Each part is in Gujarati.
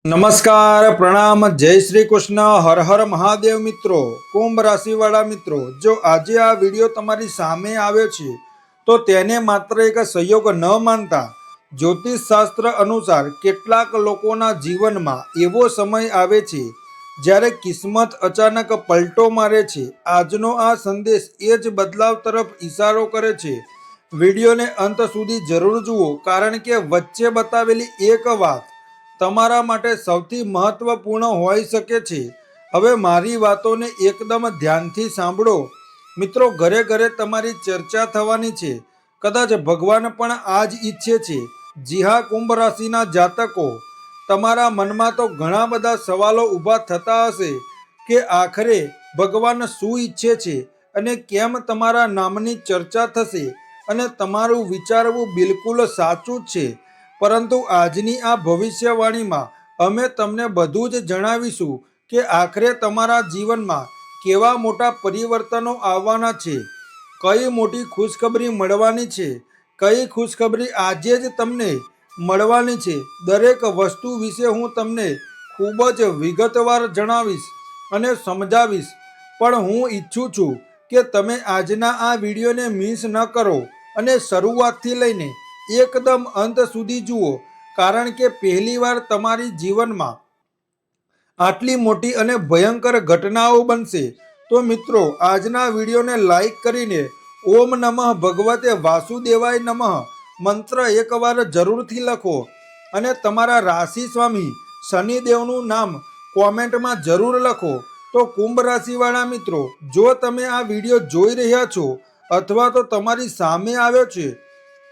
નમસ્કાર, પ્રણામ, જય શ્રી કૃષ્ણ, હર હર મહાદેવ. મિત્રો, કુંભ રાશિવાળા મિત્રો, જો આજે આ વિડીયો તમારી સામે આવ્યો છે તો તેને માત્ર એક સંયોગ ન માનતા. જ્યોતિષ શાસ્ત્ર અનુસાર કેટલાક લોકોના જીવનમાં એવો સમય આવે છે જ્યારે કિસ્મત અચાનક પલટો મારે છે. આજનો આ સંદેશ એ જ બદલાવ તરફ ઈશારો કરે છે. વિડીયોને અંત સુધી જરૂર જુઓ, કારણ કે વચ્ચે બતાવેલી એક વાત તમારા માટે સૌથી મહત્વપૂર્ણ હોઈ શકે છે. હવે મારી વાતોને એકદમ ધ્યાનથી સાંભળો. મિત્રો, ઘરે ઘરે તમારી ચર્ચા થવાની છે. કદાચ ભગવાન પણ આ જ ઈચ્છે છે. જી હા, કુંભ રાશિના જાતકો, તમારા મનમાં તો ઘણા બધા સવાલો ઊભા થતા હશે કે આખરે ભગવાન શું ઈચ્છે છે અને કેમ તમારા નામની ચર્ચા થશે અને તમારું વિચારવું બિલકુલ સાચું જ છે. પરંતુ આજની આ ભવિષ્યવાણીમાં અમે તમને બધું જ જણાવીશું કે આખરે તમારા જીવનમાં કેવા મોટા પરિવર્તનો આવવાના છે, કઈ મોટી ખુશખબરી મળવાની છે, કઈ ખુશખબરી આજે જ તમને મળવાની છે. દરેક વસ્તુ વિશે હું તમને ખૂબ જ વિગતવાર જણાવીશ અને સમજાવીશ. પણ હું ઈચ્છું છું કે તમે આજના આ વિડીયોને મિસ ન કરો અને શરૂઆતથી લઈને એકદમ અંત સુધી જુઓ, કારણ કે પહેલીવાર તમારી જીવનમાં આટલી મોટી અને ભયંકર ઘટનાઓ બનશે. તો મિત્રો, આજના વિડીયોને લાઈક કરીને ઓમ નમઃ ભગવતે વાસુદેવાય નમઃ મંત્ર એકવાર જરૂરથી લખો અને તમારા રાશિ સ્વામી શનિદેવનું નામ કોમેન્ટમાં જરૂર લખો. તો કુંભ રાશિવાળા મિત્રો, જો તમે આ વિડીયો જોઈ રહ્યા છો અથવા તો તમારી સામે આવ્યો છે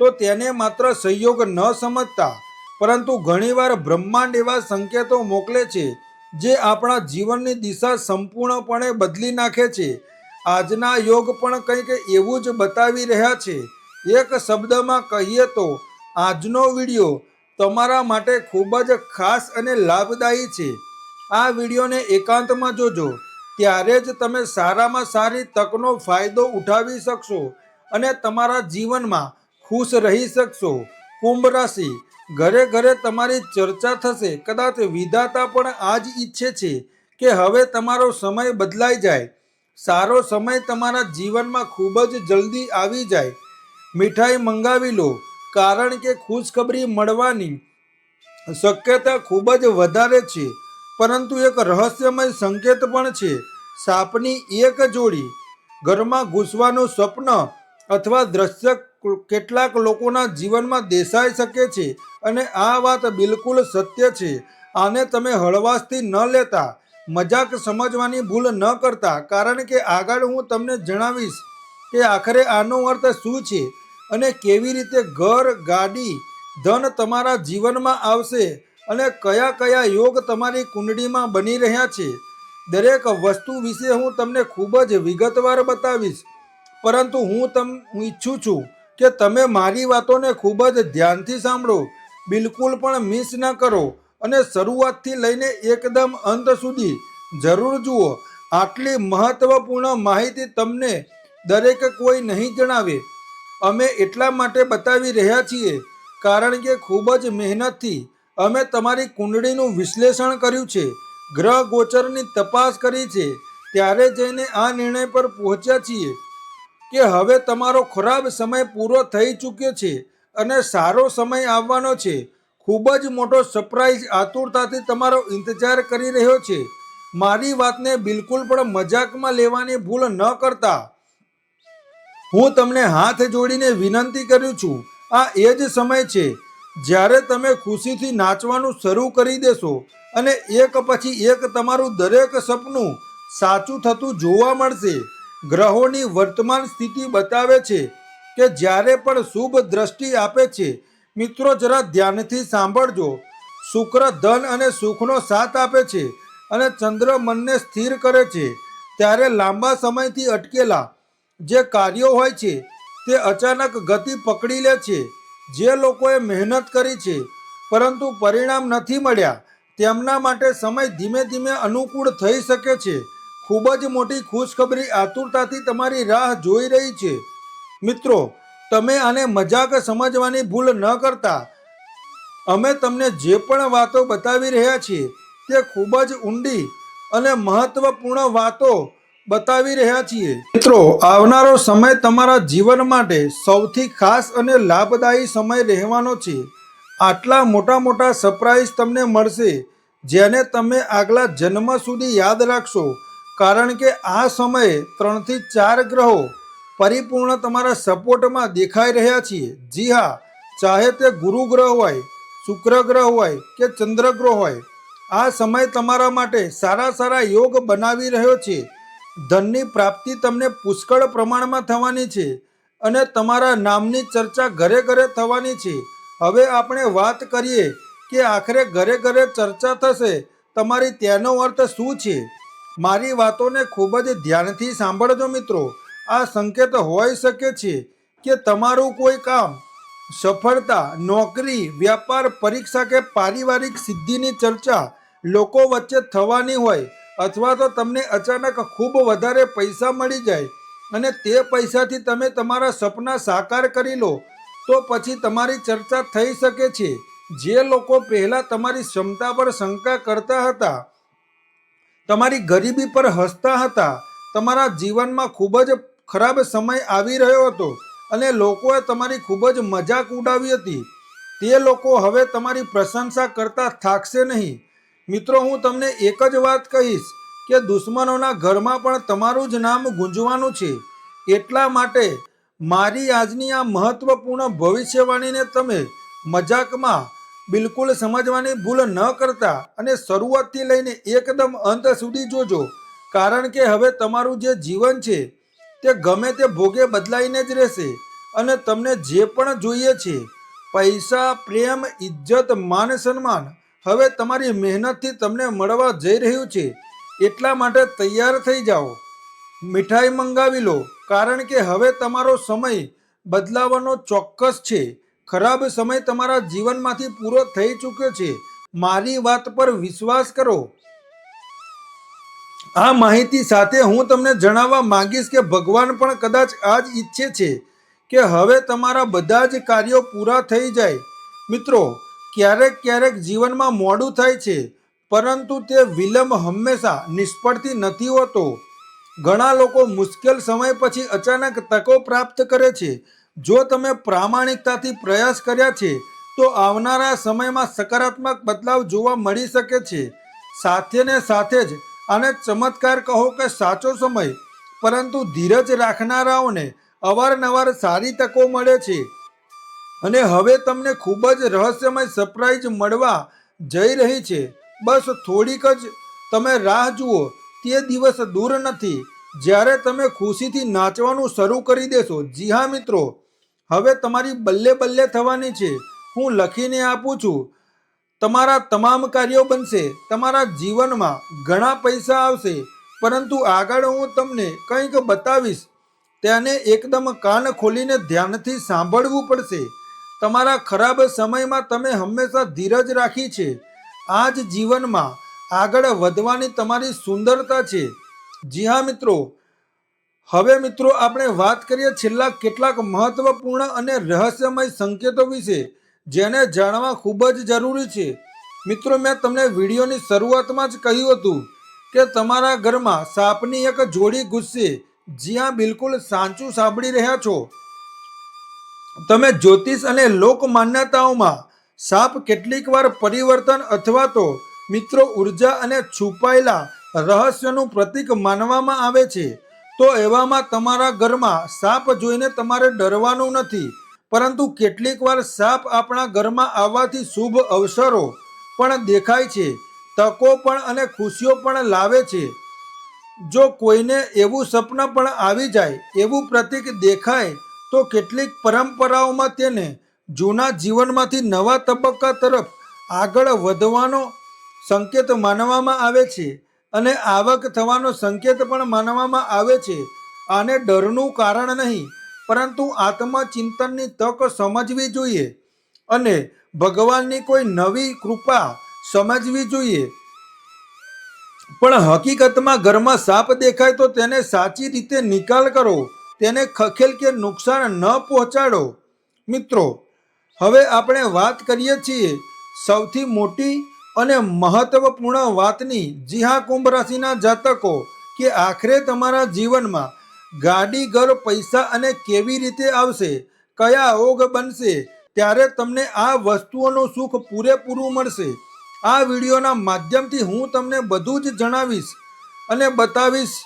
તો તેને માત્ર સંયોગ ન સમજતા, પરંતુ ઘણીવાર બ્રહ્માંડ એવા સંકેતો મોકલે છે જે આપણા જીવનની દિશા સંપૂર્ણપણે બદલી નાખે છે. આજના યોગ પણ કંઈક એવું જ બતાવી રહ્યા છે. એક શબ્દમાં કહીએ તો આજનો વિડીયો તમારા માટે ખૂબ જ ખાસ અને લાભદાયી છે. આ વિડીયોને એકાંતમાં જોજો, ત્યારે જ તમે સારામાં સારી તકનો ફાયદો ઉઠાવી શકશો અને તમારા જીવનમાં ખુશ રહી શકશો. કુંભ રાશિ, ઘરે ઘરે તમારી ચર્ચા થશે. કદાચ વિધાતા પણ આ જ ઈચ્છે છે કે હવે તમારો સમય બદલાઈ જાય, સારો સમય તમારા જીવનમાં ખૂબ જ જલ્દી આવી જાય. મીઠાઈ મંગાવી લો, કારણ કે ખુશખબરી મળવાની શક્યતા ખૂબ જ વધારે છે. પરંતુ એક રહસ્યમય સંકેત પણ છે. સાપની એક જોડી ઘરમાં ઘૂસવાનું સ્વપ્ન અથવા દ્રશ્ય કેટલાક લોકોના જીવનમાં દેખાઈ શકે છે અને આ વાત બિલકુલ સત્ય છે. આને તમે હળવાશથી ન લેતા, મજાક સમજવાની ભૂલ ન કરતા, કારણ કે આગળ હું તમને જણાવીશ કે આખરે આનો અર્થ શું છે અને કેવી રીતે ઘર, ગાડી, ધન તમારા જીવનમાં આવશે અને કયા કયા યોગ તમારી કુંડળીમાં બની રહ્યા છે. દરેક વસ્તુ વિશે હું તમને ખૂબ જ વિગતવાર બતાવીશ. પરંતુ હું ઈચ્છું છું કે તમે મારી વાતોને ખૂબ જ ધ્યાનથી સાંભળો, બિલકુલ પણ મિસ ન કરો અને શરૂઆતથી લઈને એકદમ અંત સુધી જરૂર જુઓ. આટલી મહત્વપૂર્ણ માહિતી તમને દરેક કોઈ નહીં જણાવે. અમે એટલા માટે બતાવી રહ્યા છીએ કારણ કે ખૂબ જ મહેનતથી અમે તમારી કુંડળીનું વિશ્લેષણ કર્યું છે, ગ્રહ ગોચરની તપાસ કરી છે, ત્યારે જઈને આ નિર્ણય પર પહોંચ્યા છીએ કે હવે તમારો ખરાબ સમય પૂરો થઈ ચૂક્યો છે અને સારો સમય આવવાનો છે. ખૂબ જ મોટો સરપ્રાઈઝ આતુરતાથી તમારો ઇંતજાર કરી રહ્યો છે. મારી વાતને બિલકુલ પણ મજાકમાં લેવાની ભૂલ ન કરતા. હું તમને હાથ જોડીને વિનંતી કરું છું, આ એ જ સમય છે જ્યારે તમે ખુશીથી નાચવાનું શરૂ કરી દેશો અને એક પછી એક તમારું દરેક સપનું સાચું થતું જોવા મળશે. ગ્રહોની વર્તમાન સ્થિતિ બતાવે છે કે જ્યારે પણ શુભ દ્રષ્ટિ આપે છે, મિત્રો જરા ધ્યાનથી સાંભળજો, શુક્ર ધન અને સુખનો સાથ આપે છે અને ચંદ્ર મનને સ્થિર કરે છે. ત્યારે લાંબા સમયથી અટકેલા જે કાર્યો હોય છે તે અચાનક ગતિ પકડી લે છે. જે લોકોએ મહેનત કરી છે પરંતુ પરિણામ નથી મળ્યા, તેમના માટે સમય ધીમે ધીમે અનુકૂળ થઈ શકે છે. ખૂબ જ મોટી ખુશખબરી આતુરતાથી તમારી રાહ જોઈ રહી છે. મિત્રો, તમે આને મજાક સમજવાની ભૂલ ન કરતા. અમે તમને જે પણ વાતો બતાવી રહ્યા છીએ તે ખૂબ જ ઊંડી અને મહત્વપૂર્ણ વાતો બતાવી રહ્યા છીએ. મિત્રો, આવનારો સમય તમારા જીવન માટે સૌથી ખાસ અને લાભદાયી સમય રહેવાનો છે. આટલા મોટા મોટા સરપ્રાઈઝ તમને મળશે જેને તમે આગલા જન્મ સુધી યાદ રાખશો, કારણ કે આ સમયે 3 થી 4 ગ્રહો પરિપૂર્ણ તમારા સપોર્ટમાં દેખાઈ રહ્યા છીએ. જી હા, ચાહે તે ગુરુ ગ્રહ હોય, શુક્ર ગ્રહ હોય કે ચંદ્ર ગ્રહ હોય, આ સમય તમારા માટે સારા સારા યોગ બનાવી રહ્યો છે. ધનની પ્રાપ્તિ તમને પુષ્કળ પ્રમાણમાં થવાની છે અને તમારા નામની ચર્ચા ઘરે ઘરે થવાની છે. હવે આપણે વાત કરીએ કે આખરે ઘરે ઘરે ચર્ચા થશે તમારી, તેનો અર્થ શું છે? મારી વાતોને ખૂબ જ ધ્યાનથી સાંભળજો મિત્રો. આ સંકેત હોઈ શકે છે કે તમારું કોઈ કામ, સફળતા, નોકરી, વ્યાપાર, પરીક્ષા કે પારિવારિક સિદ્ધિની ચર્ચા લોકો વચ્ચે થવાની હોય, અથવા તો તમને અચાનક ખૂબ વધારે પૈસા મળી જાય અને તે પૈસાથી તમે તમારા સપના સાકાર કરી લો, તો પછી તમારી ચર્ચા થઈ શકે છે. જે લોકો પહેલા તમારી ક્ષમતા પર શંકા કરતા હતા, તમારી ગરીબી પર હસતા હતા, તમારા જીવનમાં ખૂબ જ ખરાબ સમય આવી રહ્યો હતો અને લોકોએ તમારી ખૂબ જ મજાક ઉડાવી હતી, તે લોકો હવે તમારી પ્રશંસા કરતા થાકશે નહીં. મિત્રો, હું તમને એક જ વાત કહીશ કે દુશ્મનોના ઘરમાં પણ તમારું જ નામ ગુંજવાનું છે. એટલા માટે મારી આજની આ મહત્વપૂર્ણ ભવિષ્યવાણીને તમે મજાકમાં બિલકુલ સમજવાની ભૂલ ન કરતા અને શરૂઆતથી લઈને એકદમ અંત સુધી જોજો, કારણ કે હવે તમારું જે જીવન છે તે ગમે તે ભોગે બદલાઈને જ રહેશે અને તમને જે પણ જોઈએ છે, પૈસા, પ્રેમ, ઇજ્જત, માન, સન્માન, હવે તમારી મહેનતથી તમને મળવા જઈ રહ્યું છે. એટલા માટે તૈયાર થઈ જાઓ, મીઠાઈ મંગાવી લો, કારણ કે હવે તમારો સમય બદલાવાનો ચોક્કસ છે. ખરાબ સમય તમારા જીવનમાંથી પૂરો થઈ ચૂક્યો છે. મારી વાત પર વિશ્વાસ કરો. આ માહિતી સાથે હું તમને જણાવવા માંગીશ કે ભગવાન પણ કદાચ આ જ ઈચ્છે છે કે હવે તમારા બધા જ કાર્યો પૂરા થઈ જાય. મિત્રો, ક્યારેક ક્યારેક જીવનમાં મોડું થાય છે, પરંતુ તે વિલંબ હંમેશા નિષ્ફળથી નથી હોતો. ઘણા લોકો મુશ્કેલ સમય પછી અચાનક તકો પ્રાપ્ત કરે છે. જો તમે પ્રામાણિકતાથી પ્રયાસ કર્યા છે તો આવનારા સમયમાં સકારાત્મક બદલાવ જોવા મળી શકે છે. સાથે ને સાથે જ આને ચમત્કાર કહો કે સાચો સમય, પરંતુ ધીરજ રાખનારાઓને અવારનવાર સારી તકો મળે છે અને હવે તમને ખૂબ જ રહસ્યમય સરપ્રાઈઝ મળવા જઈ રહી છે. બસ થોડીક જ તમે રાહ જુઓ. તે દિવસ દૂર નથી જ્યારે તમે ખુશીથી નાચવાનું શરૂ કરી દેશો. જી હા મિત્રો, હવે તમારી બલ્લે બલ્લે થવાની છે. હું લખીને આપું છું, તમારા તમામ કાર્યો બનશે. તમારા જીવનમાં ઘણા પૈસા આવશે, પરંતુ આગળ હું તમને કંઈક બતાવીશ, તેને એકદમ કાન ખોલીને ધ્યાનથી સાંભળવું પડશે. તમારા ખરાબ સમયમાં તમે હંમેશા ધીરજ રાખી છે. આ જ જીવનમાં આગળ વધવાની તમારી સુંદરતા છે. જી હા મિત્રો, હવે મિત્રો આપણે વાત કરીએ છેલ્લા કેટલાક મહત્વપૂર્ણ અને રહસ્યમય સંકેતો વિશે, જેને જાણવા ખૂબ જ જરૂરી છે. મિત્રો, મેં તમને વિડીયોની શરૂઆતમાં જ કહ્યું હતું કે તમારા ઘરમાં સાપની એક જોડી ઘૂસશે. જી હા, બિલકુલ સાચું સાંભળી રહ્યા છો તમે. જ્યોતિષ અને લોક માન્યતાઓમાં સાપ કેટલીક વાર પરિવર્તન અથવા તો મિત્રો ઉર્જા અને છુપાયેલા રહસ્યનું પ્રતીક માનવામાં આવે છે. તો એવામાં તમારા ઘરમાં સાપ જોઈને તમારે ડરવાનું નથી, પરંતુ કેટલીક વાર સાપ આપણા ઘરમાં આવવાથી શુભ અવસરો પણ દેખાય છે, તકો પણ અને ખુશીઓ પણ લાવે છે. જો કોઈને એવું સપના પણ આવી જાય, એવું પ્રતીક દેખાય, તો કેટલીક પરંપરાઓમાં તેને જૂના જીવનમાંથી નવા તબક્કા તરફ આગળ વધવાનો સંકેત માનવામાં આવે છે અને આવક થવાનો સંકેત પણ માનવામાં આવે છે. આને ડરનું કારણ નહીં, પરંતુ આત્મચિંતનની તક સમજવી જોઈએ અને ભગવાનની કોઈ નવી કૃપા સમજવી જોઈએ. પણ હકીકતમાં ઘરમાં સાપ દેખાય તો તેને સાચી રીતે નિકાલ કરો, તેને ખખેલ કે નુકસાન ન પહોંચાડો. મિત્રો, હવે આપણે વાત કરીએ છીએ સૌથી મોટી અને મહત્વપૂર્ણ વાતની જી હા કુંભ રાશિના જાતકો કે આખરે તમારા જીવનમાં ગાડી ઘર પૈસા અને કેવી રીતે આવશે, કયા યોગ બનશે, ત્યારે તમને આ વસ્તુઓનું સુખ પૂરેપૂરું મળશે. આ વિડીયોના માધ્યમથી હું તમને બધું જ જણાવીશ અને બતાવીશ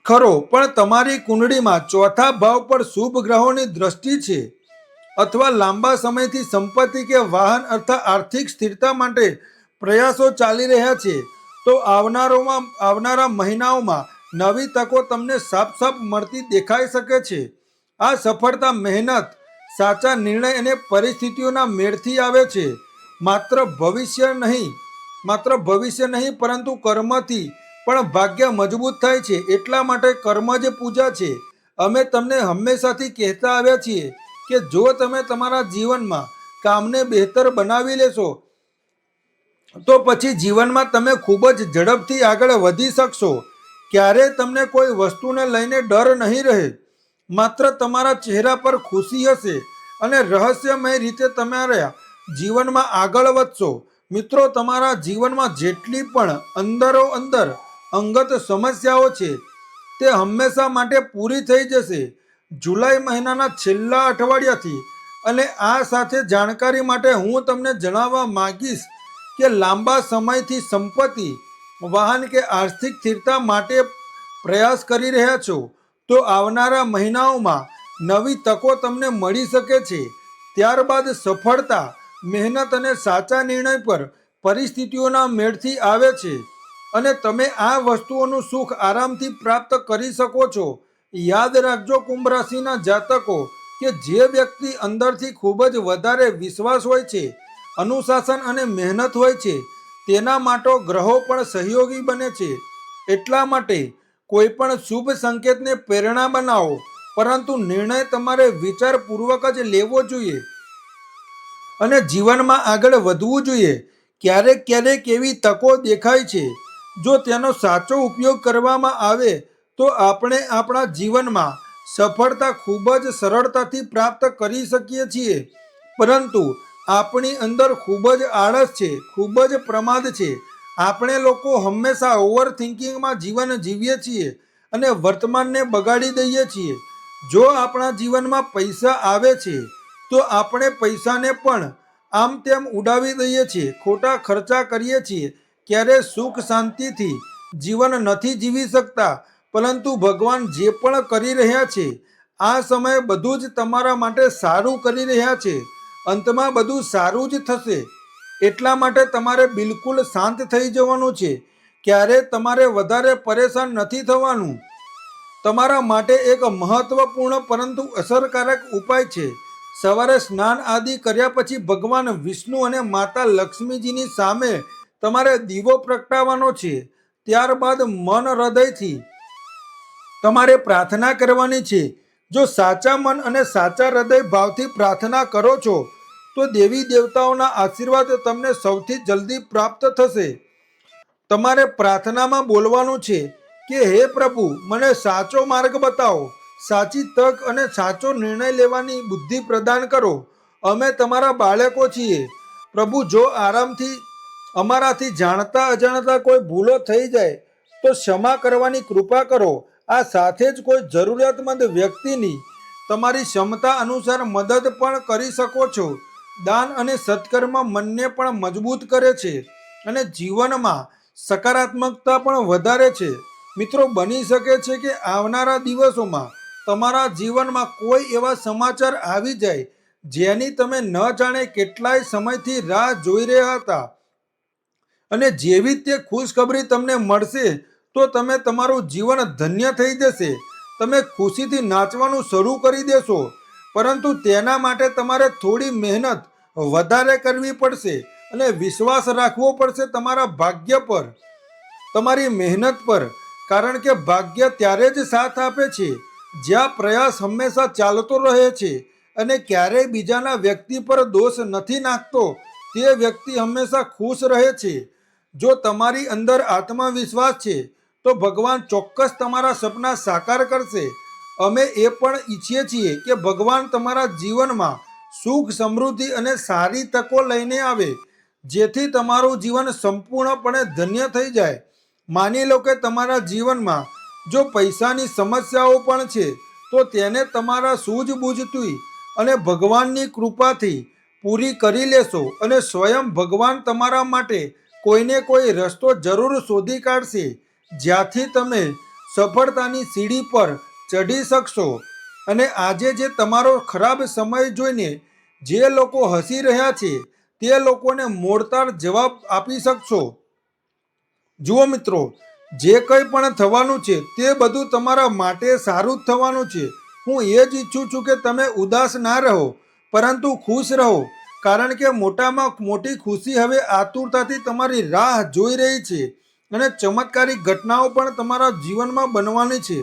ખરો. પણ તમારી કુંડળીમાં ચોથા ભાવ પર શુભ ગ્રહોની દ્રષ્ટિ છે અથવા લાંબા સમયથી સંપત્તિ કે વાહન અથવા આર્થિક સ્થિરતા માટે પ્રયાસો ચાલી રહ્યા છે, તો આવનારા મહિનાઓમાં નવી તકો તમને સાફ મળતી દેખાઈ શકે છે. આ સફળતા મહેનત, સાચા નિર્ણય અને પરિસ્થિતિઓના મેળથી આવે છે. માત્ર ભવિષ્ય નહીં પરંતુ કર્મથી પણ ભાગ્ય મજબૂત થાય છે. એટલા માટે કર્મ જ પૂજા છે. અમે તમને હંમેશાથી કહેતા આવ્યા છીએ કે જો તમે તમારા જીવનમાં કામને બહેતર બનાવી લેશો તો પછી જીવનમાં તમે ખૂબ જ ઝડપથી આગળ વધી શકશો. ક્યારેય તમને કોઈ વસ્તુને લઈને ડર નહીં રહે. માત્ર તમારા ચહેરા પર ખુશી હશે અને રહસ્યમય રીતે તમારા જીવનમાં આગળ વધશો. મિત્રો, તમારા જીવનમાં જેટલી પણ અંદર અંગત સમસ્યાઓ છે તે હંમેશા માટે પૂરી થઈ જશે. જુલાઈ મહિનાના છેલ્લા અઠવાડિયાથી અને આ સાથે જાણકારી માટે હું તમને જણાવવા માંગીશ કે લાંબા સમયથી સંપત્તિ, વાહન કે આર્થિક સ્થિરતા માટે પ્રયાસ કરી રહ્યા છો તો આવનારા મહિનાઓમાં નવી તકો તમને મળી શકે છે. ત્યારબાદ સફળતા, મહેનત અને સાચા નિર્ણય પર પરિસ્થિતિઓના મેળથી આવે છે અને તમે આ વસ્તુઓનું સુખ આરામથી પ્રાપ્ત કરી શકો છો. યાદ રાખજો કુંભ રાશિના જાતકો કે જે વ્યક્તિ અંદરથી ખૂબ જ વધારે વિશ્વાસ હોય છે, અનુશાસન અને મહેનત હોય છે, તેના માટે ગ્રહો પણ સહયોગી બને છે. એટલા માટે કોઈ પણ શુભ સંકેતને પ્રેરણા બનાવો, પરંતુ નિર્ણય તમારે વિચારપૂર્વક જ લેવો જોઈએ અને જીવનમાં આગળ વધવું જોઈએ. ક્યારેક એવી તકો દેખાય છે, જો તેનો સાચો ઉપયોગ કરવામાં આવે તો આપણે આપણા જીવનમાં સફળતા ખૂબ જ સરળતાથી પ્રાપ્ત કરી શકીએ છીએ. પરંતુ આપણી અંદર ખૂબ જ આળસ છે, ખૂબ જ પ્રમાદ છે. આપણે લોકો હંમેશા ઓવર થિંકિંગમાં જીવન જીવીએ છીએ અને વર્તમાનને બગાડી દઈએ છીએ. જો આપણા જીવનમાં પૈસા આવે છે તો આપણે પૈસાને પણ આમ તેમ ઉડાવી દઈએ છીએ, ખોટા ખર્ચા કરીએ છીએ. ક્યારે સુખ શાંતિથી જીવન નથી જીવી શકતા. પરંતુ ભગવાન જે પણ કરી રહ્યા છે આ સમયે બધું જ તમારા માટે સારું કરી રહ્યા છે. અંતમાં બધું સારું જ થશે. એટલા માટે તમારે બિલકુલ શાંત થઈ જવાનું છે. ક્યારે તમારે વધારે પરેશાન નથી થવાનું. તમારા માટે એક મહત્વપૂર્ણ પરંતુ અસરકારક ઉપાય છે. સવારે સ્નાન આદિ કર્યા પછી ભગવાન વિષ્ણુ અને માતા લક્ષ્મીજીની સામે તમારે દીવો પ્રગટાવવાનો છે. ત્યારબાદ હૃદયથી તમારે પ્રાર્થના કરવાની છે. જો સાચા મન અને સાચા હૃદય ભાવથી પ્રાર્થના કરો છો તો દેવી દેવતાઓના આશીર્વાદ તમને સૌથી જલ્દી પ્રાપ્ત થશે. તમારે પ્રાર્થનામાં બોલવાનું છે કે હે પ્રભુ, મને સાચો માર્ગ બતાવો, સાચી તક અને સાચો નિર્ણય લેવાની બુદ્ધિ પ્રદાન કરો. અમે તમારા બાળકો છીએ પ્રભુ. જો અમારાથી જાણતા અજાણતા કોઈ ભૂલો થઈ જાય તો ક્ષમા કરવાની કૃપા કરો. આ સાથે જ કોઈ જરૂરિયાતમંદ વ્યક્તિની તમારી ક્ષમતા અનુસાર મદદ પણ કરી શકો છો. દાન અને સત્કર્મ મનને પણ મજબૂત કરે છે અને જીવનમાં સકારાત્મકતા પણ વધારે છે. મિત્રો, બની શકે છે કે આવનારા દિવસોમાં તમારા જીવનમાં કોઈ એવા સમાચાર આવી જાય જેની તમે ન જાણે કેટલાય સમયથી રાહ જોઈ રહ્યા હતા અને જેવી તે ખુશખબરી તમને મળશે તો તમે તમારું જીવન ધન્ય થઈ જશે. તમે ખુશીથી નાચવાનું શરૂ કરી દેશો. પરંતુ તેના માટે તમારે થોડી મહેનત વધારે કરવી પડશે અને વિશ્વાસ રાખવો પડશે તમારા ભાગ્ય પર, તમારી મહેનત પર. કારણ કે ભાગ્ય ત્યારે જ સાથ આપે છે જ્યાં પ્રયાસ હંમેશા ચાલતો રહે છે અને ક્યારેય બીજાના વ્યક્તિ પર દોષ નથી નાખતો. તે વ્યક્તિ હંમેશા ખુશ રહે છે. જો તમારી અંદર આત્મવિશ્વાસ છે તો ભગવાન ચોક્કસ તમારા સપના સાકાર કરશે. અમે એ પણ ઈચ્છીએ છીએ કે ભગવાન તમારા જીવનમાં સુખ, સમૃદ્ધિ અને સારી તકો લઈને આવે, જેથી તમારું જીવન સંપૂર્ણપણે ધન્ય થઈ જાય. માની લો કે તમારા જીવનમાં જો પૈસાની સમસ્યાઓ પણ છે, તો તેને તમારા સૂઝબૂઝથી અને ભગવાનની કૃપાથી પૂરી કરી લેશો અને સ્વયં ભગવાન તમારા માટે કોઈને કોઈ રસ્તો જરૂર શોધી કાઢશે, જ્યાંથી તમે સફળતાની સીડી પર ચઢી શકશો. અને આજે જે તમારો ખરાબ સમય જોઈને જે લોકો હસી રહ્યા છે, તે લોકોને મોડતાર જવાબ આપી શકશો. જુઓ મિત્રો, જે કંઈ પણ થવાનું છે તે બધું તમારા માટે સારું જ થવાનું છે. હું એ જ ઈચ્છું છું કે તમે ઉદાસ ના રહો, પરંતુ ખુશ રહો, કારણ કે મોટામાં મોટી ખુશી હવે આતુરતાથી તમારી રાહ જોઈ રહી છે અને ચમત્કારિક ઘટનાઓ પણ તમારા જીવનમાં બનવાની છે.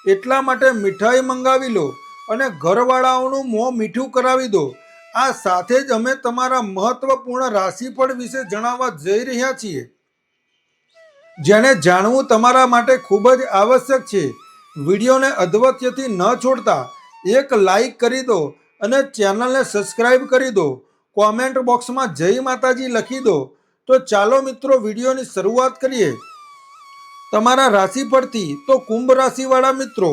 એટલા માટે મીઠાઈ મંગાવી લો અને ઘરવાળાઓનું મોં મીઠું કરાવી દો. આ સાથે જ અમે તમારા મહત્વપૂર્ણ રાશિફળ વિશે જણાવવા જઈ રહ્યા છીએ, જેને જાણવું તમારા માટે ખૂબ જ આવશ્યક છે. વિડીયોને અધવચ્ચેથી ન છોડતા એક લાઈક કરી દો અને ચેનલને સબસ્ક્રાઈબ કરી દો. કોમેન્ટ બોક્સમાં જય માતાજી લખી દો. તો ચાલો મિત્રો, વિડીયોની શરૂઆત કરીએ તમારા રાશિફળથી. તો કુંભ રાશિવાળા મિત્રો,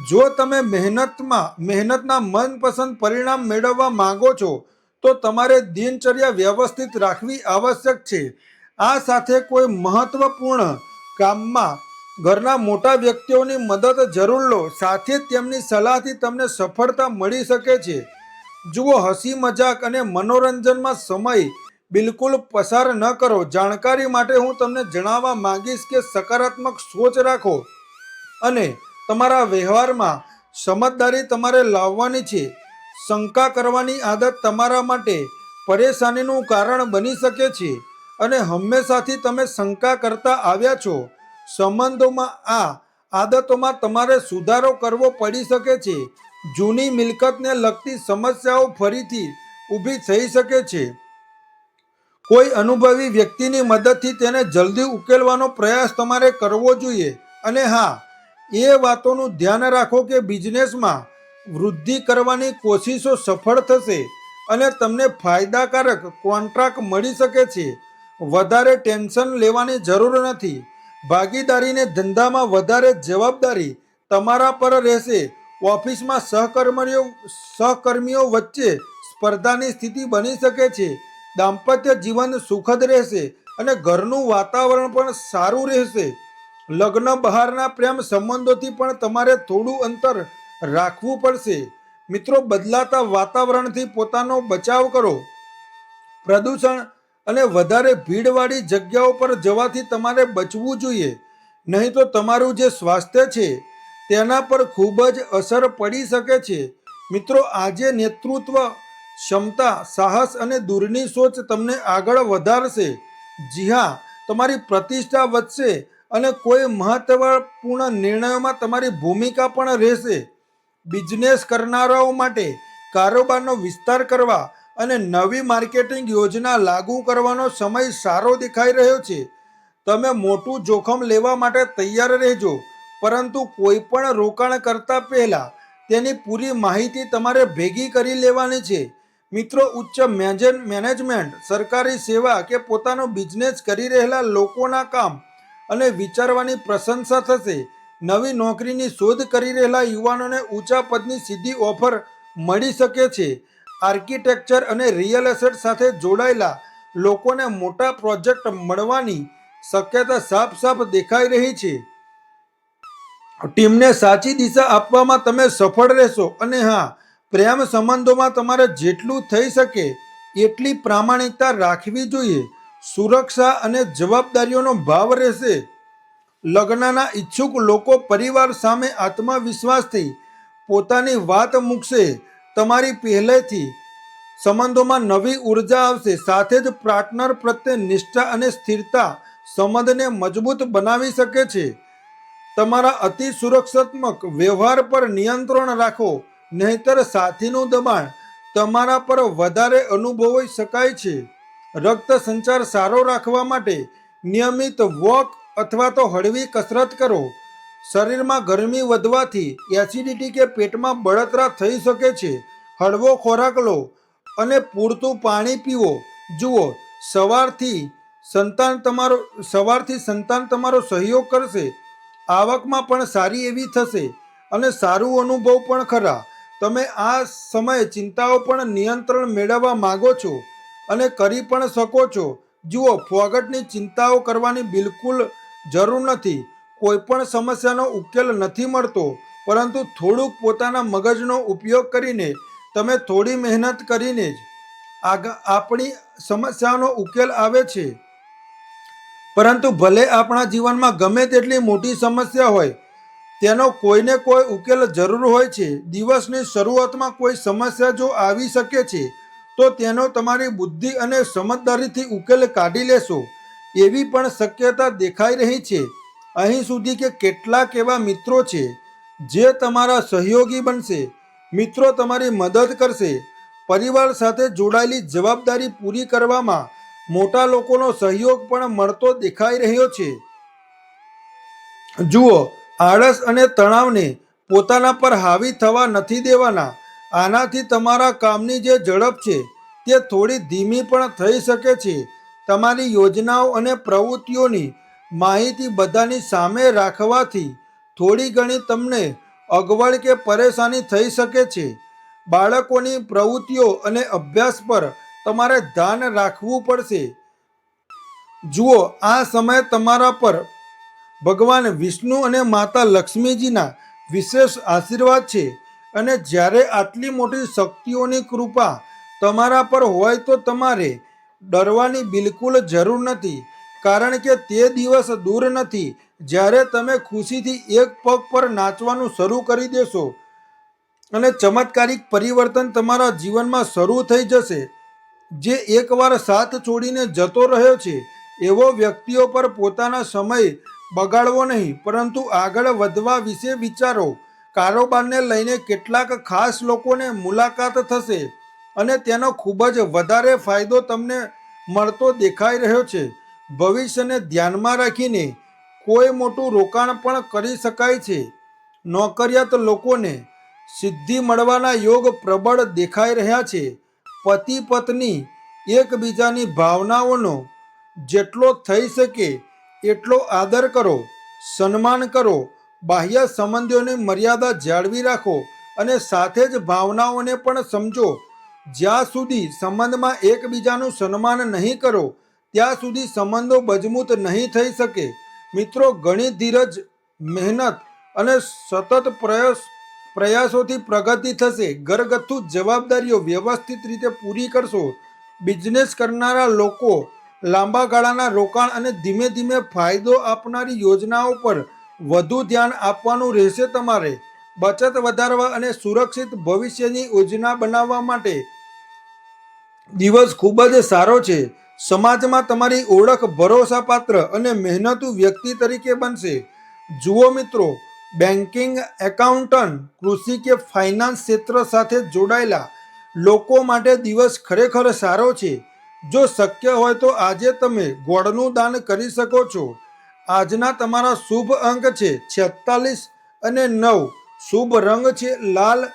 જો તમે મહેનતના મનપસંદ પરિણામ મેળવવા માંગો છો, તો તમારે દિનચર્યા વ્યવસ્થિત રાખવી આવશ્યક છે. આ સાથે કોઈ મહત્વપૂર્ણ કામમાં ઘરના મોટા વ્યક્તિઓની મદદ જરૂર લો, સાથે જ તેમની સલાહથી તમને સફળતા મળી શકે છે. જુઓ, હસી મજાક અને મનોરંજનમાં સમય બિલકુલ પસાર ન કરો. જાણકારી માટે હું તમને જણાવવા માંગીશ કે સકારાત્મક સોચ રાખો અને તમારા વ્યવહારમાં સમજદારી તમારે લાવવાની છે. શંકા કરવાની આદત તમારા માટે પરેશાનીનું કારણ બની શકે છે અને હંમેશાથી તમે શંકા કરતા આવ્યા છો. સંબંધોમાં આ આદતોમાં તમારે સુધારો કરવો પડી શકે છે. જૂની મિલકતને લગતી સમસ્યાઓ ફરીથી ઊભી થઈ શકે છે. કોઈ અનુભવી વ્યક્તિની મદદથી તેને જલ્દી ઉકેલવાનો પ્રયાસ તમારે કરવો જોઈએ. અને હા, એ વાતોનું ધ્યાન રાખો કે બિઝનેસમાં વૃદ્ધિ કરવાની કોશિશો સફળ થશે અને તમને ફાયદાકારક કોન્ટ્રાક્ટ મળી શકે છે. વધારે ટેન્શન લેવાની જરૂર નથી. ભાગીદારીને ધંધામાં વધારે જવાબદારી તમારા પર રહેશે. ઓફિસમાં સહકર્મીઓ વચ્ચે સ્પર્ધાની સ્થિતિ બની શકે છે. દાંપત્ય જીવન સુખદ રહેશે અને ઘરનું વાતાવરણ પણ સારું રહેશે. લગ્ન બહારના પ્રેમ સંબંધોથી પણ તમારે થોડું અંતર રાખવું પડશે. મિત્રો, બદલાતા વાતાવરણથી પોતાનો બચાવ કરો. પ્રદૂષણ અને વધારે ભીડવાળી જગ્યાઓ પર જવાથી તમારે બચવું જોઈએ, નહીં તો તમારું જે સ્વાસ્થ્ય છે તેના પર ખૂબ જ અસર પડી શકે છે. મિત્રો, આજે નેતૃત્વ ક્ષમતા, સાહસ અને દૂરની સોચ તમને આગળ વધારશે. જી હા, તમારી પ્રતિષ્ઠા વધશે અને કોઈ મહત્વપૂર્ણ નિર્ણયોમાં તમારી ભૂમિકા પણ રહેશે. બિઝનેસ કરનારાઓ માટે કારોબારનો વિસ્તાર કરવા અને નવી માર્કેટિંગ યોજના લાગુ કરવાનો સમય સારો દેખાઈ રહ્યો છે. તમે મોટું જોખમ લેવા માટે તૈયાર રહેજો, પરંતુ કોઈ પણ રોકાણ કરતા પહેલા તેની પૂરી માહિતી તમારે ભેગી કરી લેવાની છે. મિત્રો, ઉચ્ચ મેનેજમેન્ટ, સરકારી સેવા કે પોતાનો બિઝનેસ કરી રહેલા લોકોના કામ અને વિચારવાની પ્રશંસા થશે. નવી નોકરીની શોધ કરી રહેલા યુવાનોને ઊંચા પદની સીધી ઓફર મળી શકે છે. આર્કિટેક્ચર અને રિયલ એસ્ટેટ સાથે જોડાયેલા લોકોને મોટા પ્રોજેક્ટ મળવાની શક્યતા સાફ દેખાઈ રહી છે. ટીમને સાચી દિશા આપવામાં તમે સફળ રહેશો. અને હા, પ્રેમ સંબંધોમાં તમારે જેટલું થઈ શકે એટલી પ્રામાણિકતા રાખવી જોઈએ. સુરક્ષા અને જવાબદારીઓનો ભાવ રહેશે. લગ્નના ઈચ્છુક લોકો પરિવાર સામે આત્મવિશ્વાસથી પોતાની વાત મૂકશે. તમારી પહેલેથી સંબંધોમાં નવી ઉર્જા આવશે. સાથે જ પાર્ટનર પ્રત્યે નિષ્ઠા અને સ્થિરતા સંબંધને મજબૂત બનાવી શકે છે. તમારા અતિ સુરક્ષાત્મક વ્યવહાર પર નિયંત્રણ રાખો, નહીંતર સાથીનું દબાણ તમારા પર વધારે અનુભવી શકાય છે. રક્ત સંચાર સારો રાખવા માટે નિયમિત વોક અથવા તો હળવી કસરત કરો. શરીરમાં ગરમી વધવાથી એસિડિટી કે પેટમાં બળતરા થઈ શકે છે. હળવો ખોરાક લો અને પૂરતું પાણી પીવો. જુઓ, સવારથી સંતાન તમારો સહયોગ કરશે. આવકમાં પણ સારી એવી થશે અને સારું અનુભવ પણ ખરા. તમે આ સમયે ચિંતાઓ પણ નિયંત્રણ મેળવવા માગો છો અને કરી પણ શકો છો. જુઓ, ફોગટની ચિંતાઓ કરવાની બિલકુલ જરૂર નથી. કોઈ પણ સમસ્યાનો ઉકેલ નથી મળતો, પરંતુ થોડુંક પોતાના મગજનો ઉપયોગ કરીને, તમે થોડી મહેનત કરીને જ આપણી સમસ્યાનો ઉકેલ આવે છે. પરંતુ ભલે આપણા જીવનમાં ગમે તેટલી મોટી સમસ્યા હોય, તેનો કોઈને કોઈ ઉકેલ જરૂર હોય છે. દિવસની શરૂઆતમાં કોઈ સમસ્યા જો આવી શકે છે, તો તેનો તમારી બુદ્ધિ અને સમજદારીથી ઉકેલ કાઢી લેશો એવી પણ શક્યતા દેખાઈ રહી છે. અહીં સુધી કે કેટલાક એવા મિત્રો છે જે તમારા સહયોગી બનશે. મિત્રો તમારી મદદ કરશે. પરિવાર સાથે જોડાયેલી જવાબદારી પૂરી કરવામાં મોટા લોકોનો સહયોગ પણ મળતો દેખાઈ રહ્યો છે. જુઓ, આળસ અને તણાવને પોતાના પર હાવી થવા નથી દેવાના. આનાથી તમારા કામની જે ઝડપ છે તે થોડી ધીમી પણ થઈ શકે છે. તમારી યોજનાઓ અને પ્રવૃત્તિઓની માહિતી બધાની સામે રાખવાથી થોડી ઘણી તમને અગવડ કે પરેશાની થઈ શકે છે. બાળકોની પ્રવૃત્તિઓ અને અભ્યાસ પર તમારે ધ્યાન રાખવું પડશે. જુઓ, આ સમય તમારા પર ભગવાન વિષ્ણુ અને માતા લક્ષ્મીજીના વિશેષ આશીર્વાદ છે. અને જ્યારે આટલી મોટી શક્તિઓની કૃપા તમારા પર હોય તો તમારે ડરવાની બિલકુલ જરૂર નથી. કારણ કે તે દિવસ દૂર નથી જ્યારે તમે ખુશીથી એક પગ પર નાચવાનું શરૂ કરી દેશો અને ચમત્કારિક પરિવર્તન તમારા જીવનમાં શરૂ થઈ જશે. જે એકવાર સાથ છોડીને જતો રહ્યો છે, એવો વ્યક્તિઓ પર પોતાનો સમય બગાડવો નહીં, પરંતુ આગળ વધવા વિશે વિચારો. કારોબારને લઈને કેટલાક ખાસ લોકોને મુલાકાત થશે અને તેનો ખૂબ જ વધારે ફાયદો તમને મળતો દેખાઈ રહ્યો છે. ભવિષ્યને ધ્યાનમાં રાખીને કોઈ મોટું રોકાણ પણ કરી શકાય છે. નોકરિયાત લોકોને સિદ્ધિ મળવાના યોગ પ્રબળ દેખાઈ રહ્યા છે. પતિ પત્ની એકબીજાની ભાવનાઓનો જેટલો થઈ શકે એટલો આદર કરો, સન્માન કરો. બાહ્ય સંબંધોની મર્યાદા જાળવી રાખો અને સાથે જ ભાવનાઓને પણ સમજો. જ્યાં સુધી સંબંધમાં એકબીજાનું સન્માન નહીં કરો, ત્યાં સુધી સંબંધો મજબૂત નહીં થઈ શકે. મિત્રો, ઘણી ધીરજ, મહેનત અને સતત પ્રયાસોથી પ્રગતિ થશે. ઘરગથ્થુ જવાબદારીઓ વ્યવસ્થિત રીતે પૂરી કરશો. બિઝનેસ કરનારા લોકો લાંબા ગાળાના રોકાણ અને ધીમે ધીમે ફાયદો આપનારી યોજનાઓ પર વધુ ધ્યાન આપવાનું રહેશે. તમારે બચત વધારવા અને સુરક્ષિત ભવિષ્યની યોજના બનાવવા માટે દિવસ ખૂબ જ સારો છે. સમાજમાં તમારી ઓળખ ભરોસાપાત્ર અને મહેનતુ વ્યક્તિ તરીકે બનશે. જુઓ મિત્રો, બેન્કિંગ, એકાઉન્ટન્ટ, કૃષિ કે ફાઇનાન્સ ક્ષેત્ર સાથે જોડાયેલા લોકો માટે દિવસ ખરેખર સારો છે. જો શક્ય હોય તો આજે તમે ગોળનું દાન કરી શકો છો. આજના તમારા શુભ અંક છે 46 અને 9. શુભ રંગ છે લાલ,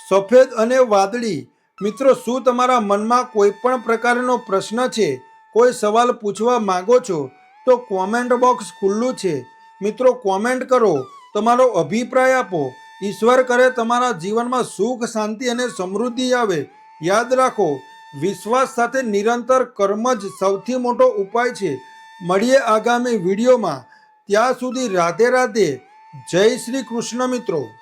સફેદ અને વાદળી. મિત્રો, શું તમારા મનમાં કોઈ પણ પ્રકારનો પ્રશ્ન છે? કોઈ સવાલ પૂછવા માંગો છો? તો કોમેન્ટ બોક્સ ખુલ્લું છે. મિત્રો, કોમેન્ટ કરો, તમારો અભિપ્રાય આપો. ઈશ્વર કરે તમારા જીવનમાં સુખ, શાંતિ અને સમૃદ્ધિ આવે. યાદ રાખો, વિશ્વાસ સાથે નિરંતર કર્મ જ સૌથી મોટો ઉપાય છે. મળીએ આગામી વિડીયોમાં. ત્યાં સુધી રાધે રાધે. જય શ્રી કૃષ્ણ મિત્રો.